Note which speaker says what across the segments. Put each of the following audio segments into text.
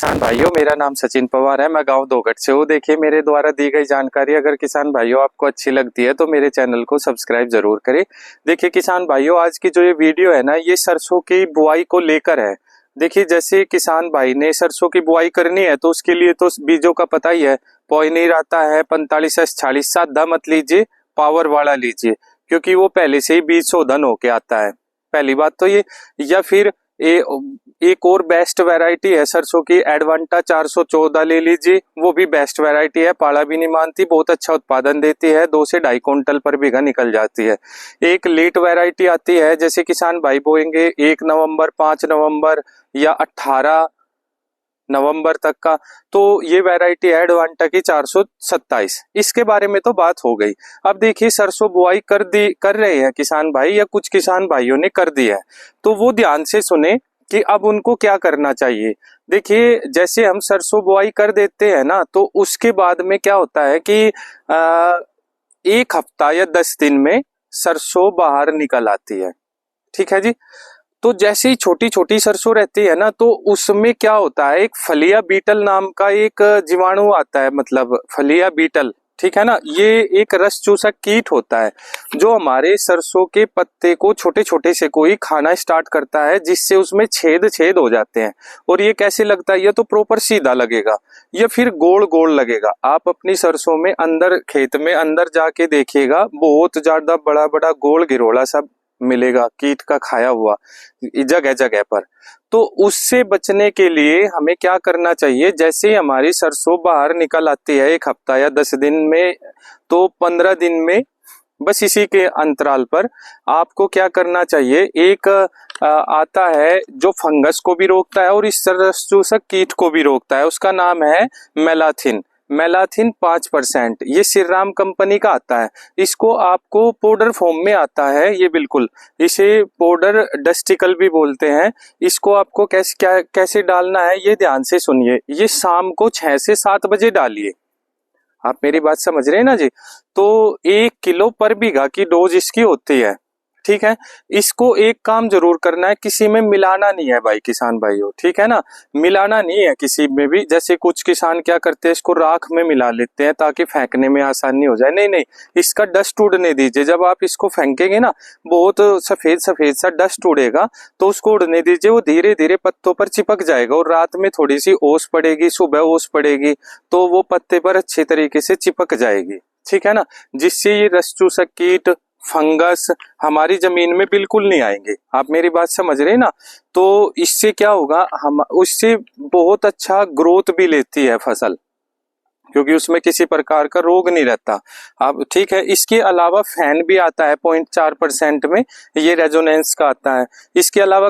Speaker 1: किसान भाइयों, मेरा नाम सचिन पवार है। मैं गांव दोगट से हूँ। देखिए, मेरे द्वारा दी गई जानकारी अगर किसान भाइयों आपको अच्छी लगती है तो मेरे चैनल को सब्सक्राइब जरूर करें। देखिए किसान भाइयों, आज की जो ये वीडियो है ना, ये सरसों की बुआई को लेकर है। देखिए, जैसे किसान भाई ने सरसों की बुआई करनी है तो उसके लिए तो बीजों का पता ही है। पॉइनीर आता है 45S40। सादा मत लीजिए, पावर वाला लीजिए, क्योंकि वो पहले से ही बीज शोधन होके आता है। पहली बात तो ये, या फिर एक और बेस्ट वैरायटी है सरसों की, एडवांटा 414 ले लीजिए। वो भी बेस्ट वैरायटी है, पाला भी नहीं मानती, बहुत अच्छा उत्पादन देती है, 2 से 2.5 क्विंटल पर बीघा निकल जाती है। एक लेट वैरायटी आती है, जैसे किसान भाई बोएंगे 1 नवंबर, 5 नवंबर या 18 नवंबर तक का, तो ये वैरायटी है एडवांटा की 427। इसके बारे में तो बात हो गई। अब देखिए, सरसों बुआई कर रहे हैं किसान भाई, या कुछ किसान भाइयों ने कर दी है, तो वो ध्यान से सुने कि अब उनको क्या करना चाहिए। देखिए, जैसे हम सरसों बुआई कर देते हैं ना, तो उसके बाद में क्या होता है कि 1 हफ्ता या 10 दिन में सरसों बाहर निकल आती है। ठीक है जी। तो जैसे ही छोटी छोटी सरसों रहती है ना, तो उसमें क्या होता है, एक फलिया बीटल नाम का एक जीवाणु आता है, मतलब फलिया बीटल। ठीक है ना, ये एक रस चूसक कीट होता है जो हमारे सरसों के पत्ते को छोटे छोटे से कोई खाना स्टार्ट करता है, जिससे उसमें छेद छेद हो जाते हैं। और ये कैसे लगता है, ये तो प्रॉपर सीधा लगेगा या फिर गोल गोल लगेगा। आप अपनी सरसों में अंदर, खेत में अंदर जाके देखिएगा, बहुत ज्यादा बड़ा बड़ा गोल गिरोला सा मिलेगा कीट का खाया हुआ जगह जगह पर। तो उससे बचने के लिए हमें क्या करना चाहिए, जैसे ही हमारी सरसों बाहर निकल आती है 1 हफ्ता या 10 दिन में, तो 15 दिन में, बस इसी के अंतराल पर आपको क्या करना चाहिए, एक आता है जो फंगस को भी रोकता है और इस रस चूसक कीट को भी रोकता है। उसका नाम है मेलाथिन। मेलाथिन 5%, ये श्रीराम कंपनी का आता है। इसको आपको पाउडर फॉर्म में आता है ये, बिल्कुल इसे पाउडर डस्टिकल भी बोलते हैं। इसको आपको कैसे डालना है ये ध्यान से सुनिए। ये शाम को 6 से 7 बजे डालिए। आप मेरी बात समझ रहे हैं ना जी। तो 1 किलो पर बीघा की डोज इसकी होती है। ठीक है, इसको एक काम जरूर करना है, किसी में मिलाना नहीं है भाई किसान भाइयों। ठीक है ना, मिलाना नहीं है किसी में भी। जैसे कुछ किसान क्या करते हैं, इसको राख में मिला लेते हैं ताकि फेंकने में आसानी हो जाए। नहीं नहीं, इसका डस्ट उड़ने दीजिए। जब आप इसको फेंकेंगे ना, बहुत सफेद सफेद सा डस्ट उड़ेगा, तो उसको उड़ने दीजिए। वो धीरे धीरे पत्तों पर चिपक जाएगा और रात में थोड़ी सी ओस पड़ेगी, सुबह ओस पड़ेगी, तो वो पत्ते पर अच्छे तरीके से चिपक जाएगी। ठीक है ना, जिससे ये रस चूसक कीट, फंगस हमारी जमीन में बिल्कुल नहीं आएंगे। आप मेरी बात समझ रहे हैं ना। तो इससे क्या होगा, हम उससे बहुत अच्छा ग्रोथ भी लेती है फसल, क्योंकि उसमें किसी प्रकार का रोग नहीं रहता। अब ठीक है, इसके अलावा फैन भी आता है 0.4% में, ये रेजोनेंस का आता है। इसके अलावा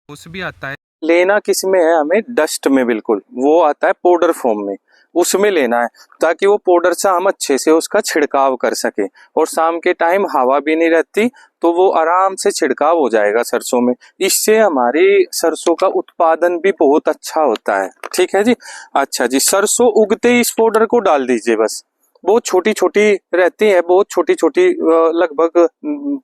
Speaker 1: उस भी आता है, लेना किस में है हमें, डस्ट में, बिल्कुल वो आता है पाउडर फॉर्म में, उसमें लेना है, ताकि वो पाउडर से हम अच्छे से उसका छिड़काव कर सके। और शाम के टाइम हवा भी नहीं रहती, तो वो आराम से छिड़काव हो जाएगा सरसों में। इससे हमारी सरसों का उत्पादन भी बहुत अच्छा होता है। ठीक है जी। अच्छा जी, सरसों उगते ही इस पाउडर को डाल दीजिए बस। बहुत छोटी छोटी रहती है, बहुत छोटी छोटी, लगभग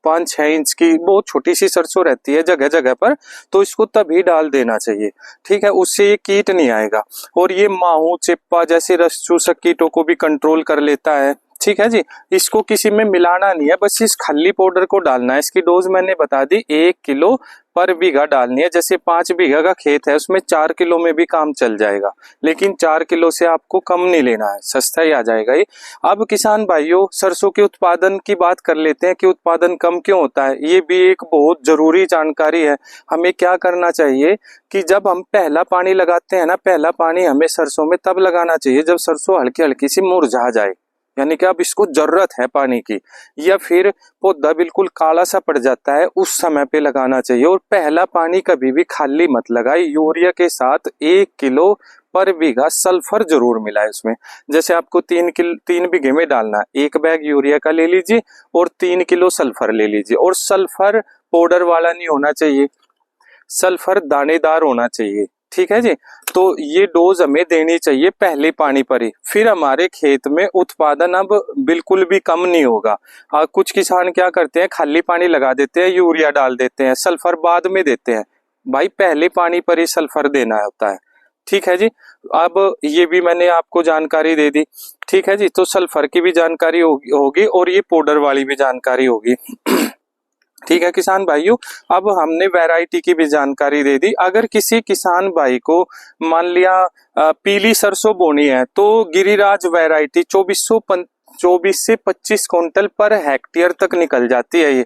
Speaker 1: 5-6 इंच की बहुत छोटी सी सरसों रहती है जगह जगह पर, तो इसको तभी डाल देना चाहिए। ठीक है, उससे ये कीट नहीं आएगा। और ये माहू, चिप्पा जैसे रस चूसक कीटों को भी कंट्रोल कर लेता है। ठीक है जी। इसको किसी में मिलाना नहीं है, बस इस खली पाउडर को डालना है। इसकी डोज मैंने बता दी, 1 किलो पर बीघा डालनी है। जैसे 5 बीघा का खेत है, उसमें 4 किलो में भी काम चल जाएगा, लेकिन 4 किलो से आपको कम नहीं लेना है, सस्ता ही आ जाएगा ये। अब किसान भाइयों, सरसों के उत्पादन की बात कर लेते हैं कि उत्पादन कम क्यों होता है। ये भी एक बहुत जरूरी जानकारी है। हमें क्या करना चाहिए कि जब हम पहला पानी लगाते हैं ना, पहला पानी हमें सरसों में तब लगाना चाहिए जब सरसों हल्की हल्की सी मुरझा जाए, यानी कि अब इसको जरूरत है पानी की, या फिर पौधा बिल्कुल काला सा पड़ जाता है, उस समय पे लगाना चाहिए। और पहला पानी कभी भी खाली मत लगाए। यूरिया के साथ 1 किलो पर बीघा सल्फर जरूर मिलाए उसमें। जैसे आपको 3 बीघे में डालना है, 1 बैग यूरिया का ले लीजिए और 3 किलो सल्फर ले लीजिए। और सल्फर पाउडर वाला नहीं होना चाहिए, सल्फर दानेदार होना चाहिए। ठीक है जी। तो ये डोज हमें देनी चाहिए पहले पानी पर ही, फिर हमारे खेत में उत्पादन अब बिल्कुल भी कम नहीं होगा। कुछ किसान क्या करते हैं, खाली पानी लगा देते हैं, यूरिया डाल देते हैं, सल्फर बाद में देते हैं। भाई पहले पानी पर ही सल्फर देना होता है। ठीक है जी। अब ये भी मैंने आपको जानकारी दे दी, ठीक है जी। तो सल्फर की भी जानकारी होगी और ये पाउडर वाली भी जानकारी होगी। ठीक है किसान भाइयों, अब हमने वैरायटी की भी जानकारी दे दी। अगर किसी किसान भाई को मान लिया पीली सरसों बोनी है तो गिरिराज वैरायटी 24 से 25 क्विंटल पर हेक्टेयर तक निकल जाती है। ये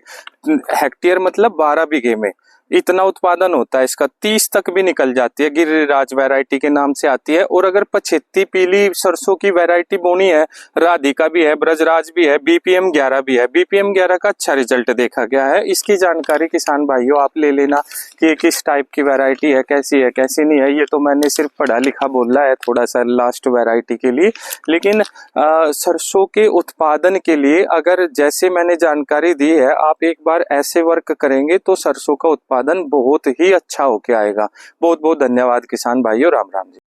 Speaker 1: हेक्टेयर मतलब 12 बीघे में इतना उत्पादन होता है इसका, 30 तक भी निकल जाती है, गिरिराज वैरायटी के नाम से आती है। और अगर 75 पीली सरसों की वैरायटी बोनी है, राधिका भी है, ब्रजराज भी है, बीपीएम 11 भी है, बीपीएम 11 का अच्छा रिजल्ट देखा गया है। इसकी जानकारी किसान भाइयों आप ले लेना कि किस टाइप की वैरायटी है कैसी नहीं है। ये तो मैंने सिर्फ पढ़ा लिखा बोला है थोड़ा सा लास्ट वैरायटी के लिए, लेकिन सरसों के उत्पादन के लिए अगर जैसे मैंने जानकारी दी है आप एक बार ऐसे वर्क करेंगे तो सरसों का उत्पादन बहुत ही अच्छा होके आएगा। बहुत बहुत धन्यवाद किसान भाइयों, राम राम जी।